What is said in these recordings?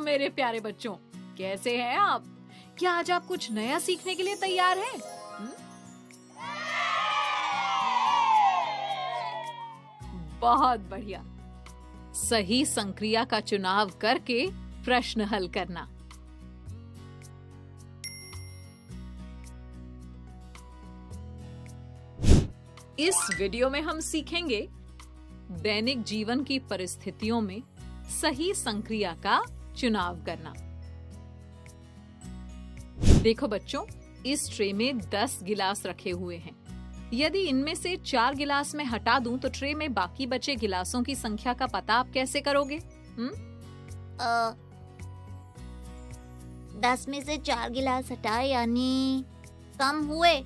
मेरे प्यारे बच्चों, कैसे हैं आप? क्या आज आप कुछ नया सीखने के लिए तैयार हैं? बहुत बढ़िया। सही संक्रिया का चुनाव करके प्रश्न हल करना। इस वीडियो में हम सीखेंगे दैनिक जीवन की परिस्थितियों में सही संक्रिया का चुनाव करना। देखो बच्चों, इस ट्रे में 10 गिलास रखे हुए हैं। यदि इनमें से 4 गिलास मैं हटा दूं तो ट्रे में बाकी बचे गिलासों की संख्या का पता आप कैसे करोगे? 10 में से 4 गिलास हटाए यानी कम हुए,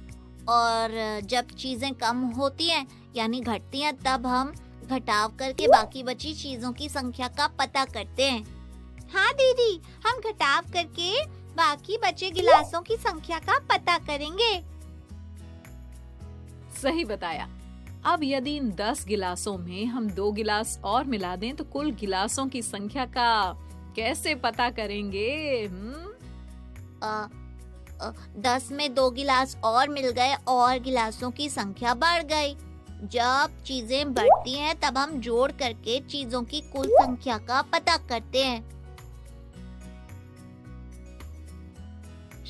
और जब चीजें कम होती हैं यानी घटती हैं तब हम घटाव करके बाकी बची चीजों की संख्या का पता करते हैं। हाँ दीदी, हम घटाव करके बाकी बचे गिलासों की संख्या का पता करेंगे। सही बताया। अब यदि इन 10 गिलासों में हम 2 गिलास और मिला दें तो कुल गिलासों की संख्या का कैसे पता करेंगे? 10 में 2 गिलास और मिल गए और गिलासों की संख्या बढ़ गई। जब चीजें बढ़ती हैं तब हम जोड़ करके चीजों की कुल संख्या का पता करते हैं।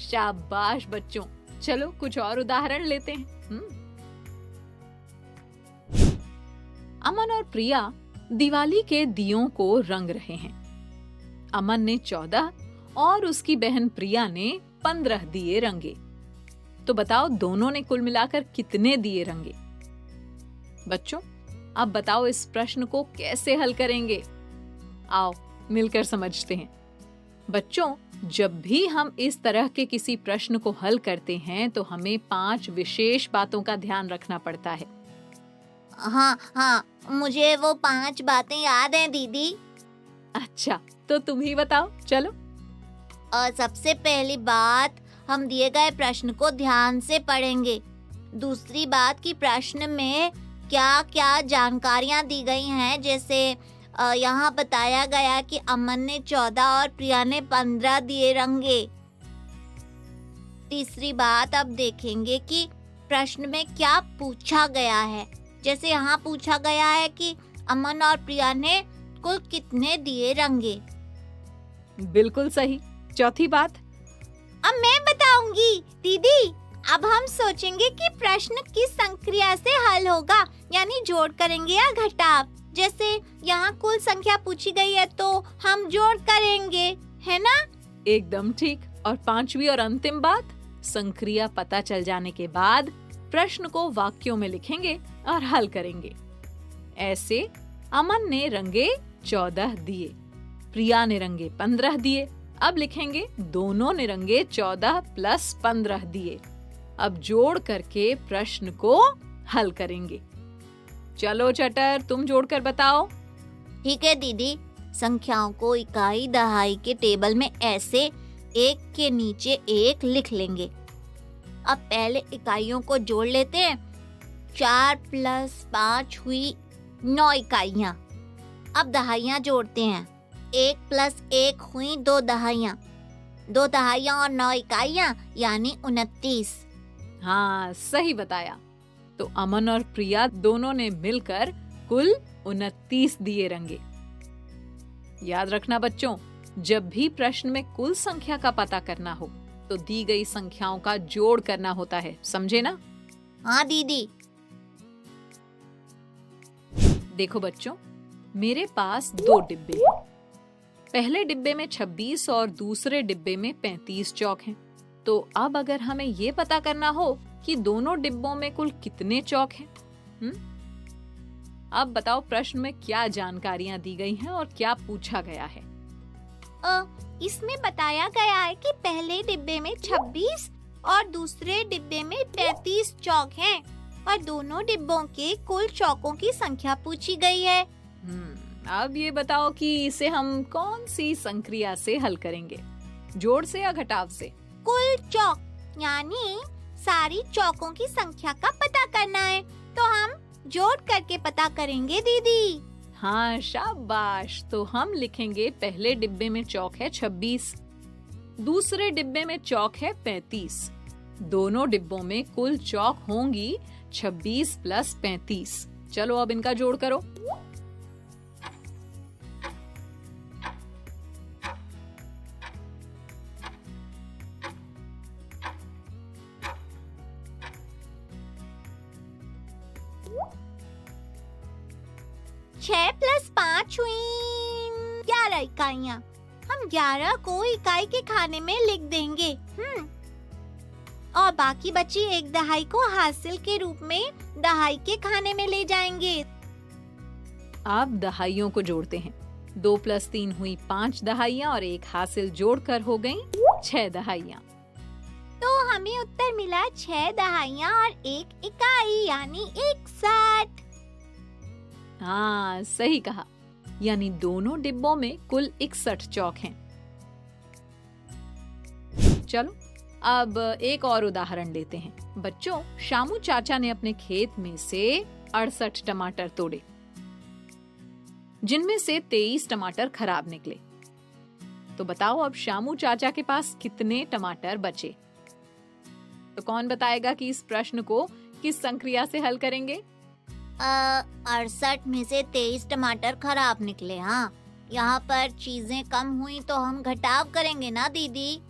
शाबाश बच्चों, चलो कुछ और उदाहरण लेते हैं। अमन और प्रिया दिवाली के दियों को रंग रहे हैं। अमन ने 14 और उसकी बहन प्रिया ने 15 दिए रंगे। तो बताओ दोनों ने कुल मिलाकर कितने दिए रंगे? बच्चों, अब बताओ इस प्रश्न को कैसे हल करेंगे? आओ मिलकर समझते हैं। बच्चों, जब भी हम इस तरह के किसी प्रश्न को हल करते हैं तो हमें 5 विशेष बातों का ध्यान रखना पड़ता है। हाँ, मुझे वो 5 बातें याद हैं दीदी। अच्छा, तो तुम ही बताओ, चलो। सबसे पहली बात, हम दिए गए प्रश्न को ध्यान से पढ़ेंगे। दूसरी बात कि प्रश्न में क्या क्या जानकारियां दी गई हैं, जैसे यहाँ बताया गया कि अमन ने 14 और प्रिया ने 15 दिए रंगे। तीसरी बात, अब देखेंगे कि प्रश्न में क्या पूछा गया है। जैसे यहाँ पूछा गया है कि अमन और प्रिया ने कुल कितने दिए रंगे। बिल्कुल सही। चौथी बात, अब मैं बताऊंगी दीदी। अब हम सोचेंगे कि प्रश्न किस संक्रिया से हल होगा, यानी जोड़ करेंगे या घटाव। जैसे यहाँ कुल संख्या पूछी गई है तो हम जोड़ करेंगे, है ना? एकदम ठीक। और 5वीं और अंतिम बात, संक्रिया पता चल जाने के बाद प्रश्न को वाक्यों में लिखेंगे और हल करेंगे। ऐसे अमन ने रंगे 14 दिए, प्रिया ने रंगे 15 दिए। अब लिखेंगे दोनों ने रंगे 14 + 15 दिए। अब जोड़ करके प्रश्न को हल करेंगे। चलो चटर, तुम जोड़कर बताओ। ठीक है दीदी। संख्याओं को इकाई दहाई के टेबल में ऐसे एक के नीचे एक लिख लेंगे। अब पहले इकाइयों को जोड़ लेते हैं। 4 + 5 हुई 9 इकाइयाँ। अब दहाइयाँ जोड़ते हैं। 1 + 1 हुई 2 दहाइयाँ। 2 दहाइयाँ और 9 इकाइयाँ यानी 29। हाँ, सही बताया। तो अमन और प्रिया दोनों ने मिलकर कुल 29 दिए रंगे। याद रखना बच्चों, जब भी प्रश्न में कुल संख्या का पता करना हो तो दी गई संख्याओं का जोड़ करना होता है, समझे ना? हाँ दीदी। देखो बच्चों, मेरे पास 2 डिब्बे हैं। पहले डिब्बे में 26 और दूसरे डिब्बे में 35 चौक हैं। तो अब अगर हमें ये पता करना हो कि दोनों डिब्बों में कुल कितने चौक हैं, अब बताओ प्रश्न में क्या जानकारियां दी गई हैं और क्या पूछा गया है? इसमें बताया गया है कि पहले डिब्बे में 26 और दूसरे डिब्बे में 35 चौक हैं और दोनों डिब्बों के कुल चौकों की संख्या पूछी गई है। अब ये बताओ कि इसे हम कौन सी संक्रिया से हल करेंगे, जोड़ से या घटाव से? कुल चौक यानी सारी चौकों की संख्या का पता करना है, तो हम जोड़ करके पता करेंगे दीदी। हाँ शाबाश। तो हम लिखेंगे पहले डिब्बे में चौक है 26, दूसरे डिब्बे में चौक है 35। दोनों डिब्बों में कुल चौक होंगी 26 प्लस 35। चलो अब इनका जोड़ करो। छह प्लस 5 हुई 11 इकाइयाँ। हम 11 को इकाई के खाने में लिख देंगे। और बाकी बची एक दहाई को हासिल के रूप में दहाई के खाने में ले जाएंगे। अब दहाइयों को जोड़ते हैं। 2 प्लस 3 हुई 5 दहाइयाँ और एक हासिल जोड़कर हो गई 6 दहाइयाँ। तो हमें उत्तर मिला 6 दहाइयाँ और 1 इकाई यानी 61। हाँ सही कहा, यानी दोनों डिब्बों में कुल 61 चौक हैं। चलो अब एक और उदाहरण लेते हैं। बच्चों, शामू चाचा ने अपने खेत में से 68 टमाटर तोड़े, जिनमें से 23 टमाटर खराब निकले। तो बताओ अब शामू चाचा के पास कितने टमाटर बचे? तो कौन बताएगा कि इस प्रश्न को किस संक्रिया से हल करेंगे? 68 में से 23 टमाटर खराब निकले। हाँ, यहाँ पर चीजें कम हुई तो हम घटाव करेंगे ना दीदी?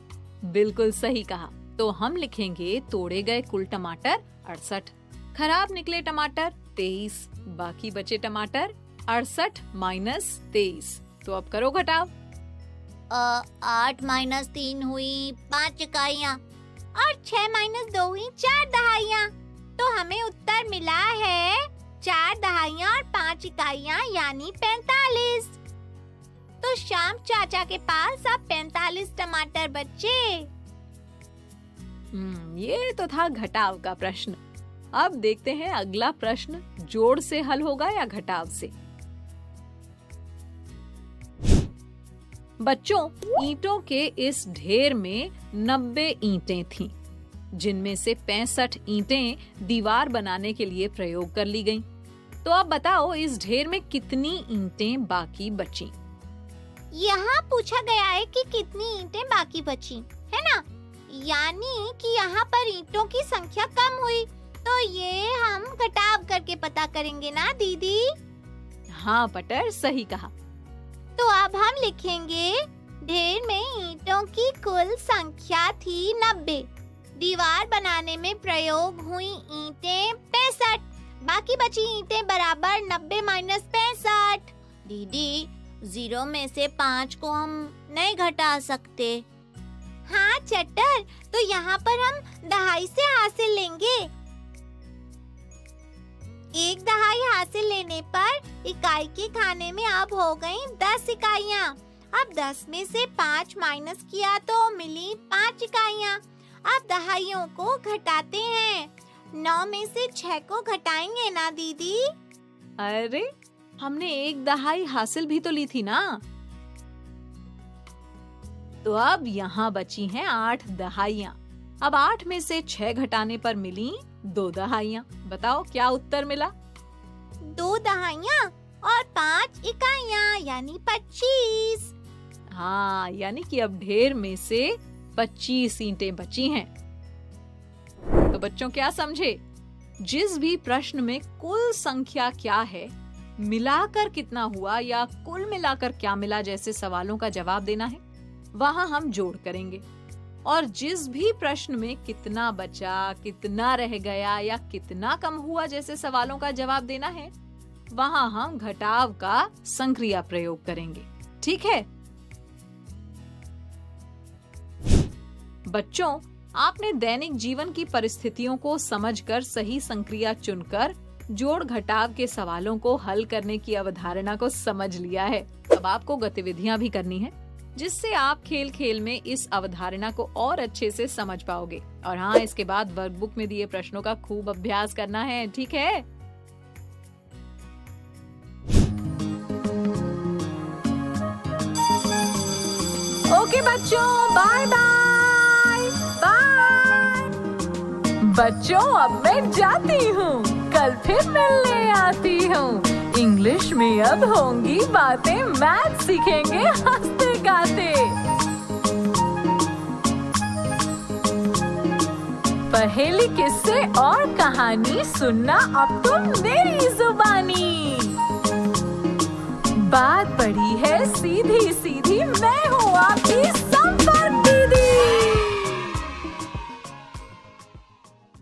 बिल्कुल सही कहा। तो हम लिखेंगे तोड़े गए कुल टमाटर 68, खराब निकले टमाटर 23, बाकी बचे टमाटर 68 माइनस 23। तो अब करो घटाव। 8 माइनस 3 हुई 5 इकाइयाँ और 6 माइनस 2 हुई 4 दहाइयाँ। तो हमें उत्तर मिला है 4 दहाइयाँ और 5 इकाइयाँ यानी 45। तो श्याम चाचा के पास अब 45 टमाटर बचे। ये तो था घटाव का प्रश्न। अब देखते हैं अगला प्रश्न जोड़ से हल होगा या घटाव से। बच्चों, ईंटों के इस ढेर में 90 ईंटें थीं, जिनमें से 65 ईंटें दीवार बनाने के लिए प्रयोग कर ली गईं। तो अब बताओ इस ढेर में कितनी ईंटें बाकी बची? यहाँ पूछा गया है कि कितनी ईंटें बाकी बची, है ना? यानी कि यहाँ पर ईंटों की संख्या कम हुई, तो ये हम घटाव करके पता करेंगे ना दीदी? हाँ पटर, सही कहा। तो अब हम लिखेंगे ढेर में ईंटों की कुल संख्या थी 90, दीवार बनाने में प्रयोग हुई ईंटें 65, बाकी बची ईंटें बराबर 90 माइनस 65। दीदी, 0 में से 5 को हम नहीं घटा सकते। हाँ चटर, तो यहाँ पर हम दहाई से हासिल लेंगे। एक दहाई हासिल लेने पर इकाई के खाने में अब हो गई 10 इकाइयाँ। अब 10 में से 5 माइनस किया तो मिली 5 इकाइयाँ। अब दहाइयों को घटाते हैं। 9 में से 6 को घटाएंगे ना दीदी? अरे, हमने एक दहाई हासिल भी तो ली थी ना। तो अब यहाँ बची हैं 8 दहाइयाँ। अब 8 में से 6 घटाने पर मिली 2 दहाइयाँ। बताओ क्या उत्तर मिला? 2 दहाइयाँ और 5 इकाइयाँ यानी 25। हाँ, यानी कि अब ढेर में से 25 ईंटें बची हैं। तो बच्चों क्या समझे? जिस भी प्रश्न में कुल संख्या क्या है, मिलाकर कितना हुआ या कुल मिलाकर क्या मिला जैसे सवालों का जवाब देना है, वहाँ हम जोड़ करेंगे। और जिस भी प्रश्न में कितना बचा, कितना रह गया या कितना कम हुआ जैसे सवालों का जवाब देना है, वहाँ हम घटाव का संक्रिया प्रयोग करेंगे। ठीक है बच्चों, आपने दैनिक जीवन की परिस्थितियों को समझकर सही संक्रिया चुनकर जोड़ घटाव के सवालों को हल करने की अवधारणा को समझ लिया है। अब आपको गतिविधियां भी करनी है, जिससे आप खेल खेल में इस अवधारणा को और अच्छे से समझ पाओगे। और हाँ, इसके बाद वर्कबुक में दिए प्रश्नों का खूब अभ्यास करना है। ठीक है? ओके बच्चों, बाय बाय बाय। बच्चों, अब मैं जाती हूँ, कल फिर मिलने आती हूँ। इंग्लिश में अब होंगी बातें, मैथ सीखेंगे हंसते गाते। पहेली, किस्से और कहानी सुनना अब तुम मेरी जुबानी। बात बड़ी है सीधी सीधी, मैं हूँ आपकी संपर्क दीदी।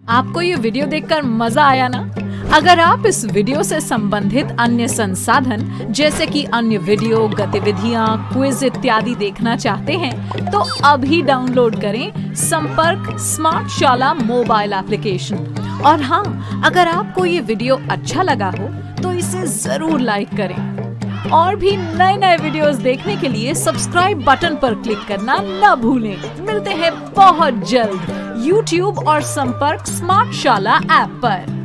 आपको ये वीडियो देखकर मजा आया ना? अगर आप इस वीडियो से संबंधित अन्य संसाधन जैसे कि अन्य वीडियो, गतिविधियां, क्विज इत्यादि देखना चाहते हैं तो अभी डाउनलोड करें संपर्क स्मार्ट शाला मोबाइल एप्लीकेशन। और हाँ, अगर आपको ये वीडियो अच्छा लगा हो तो इसे जरूर लाइक करें। और भी नए नए वीडियोस देखने के लिए सब्सक्राइब बटन पर क्लिक करना न भूलें। मिलते हैं बहुत जल्द YouTube और संपर्क स्मार्ट शाला ऐप पर।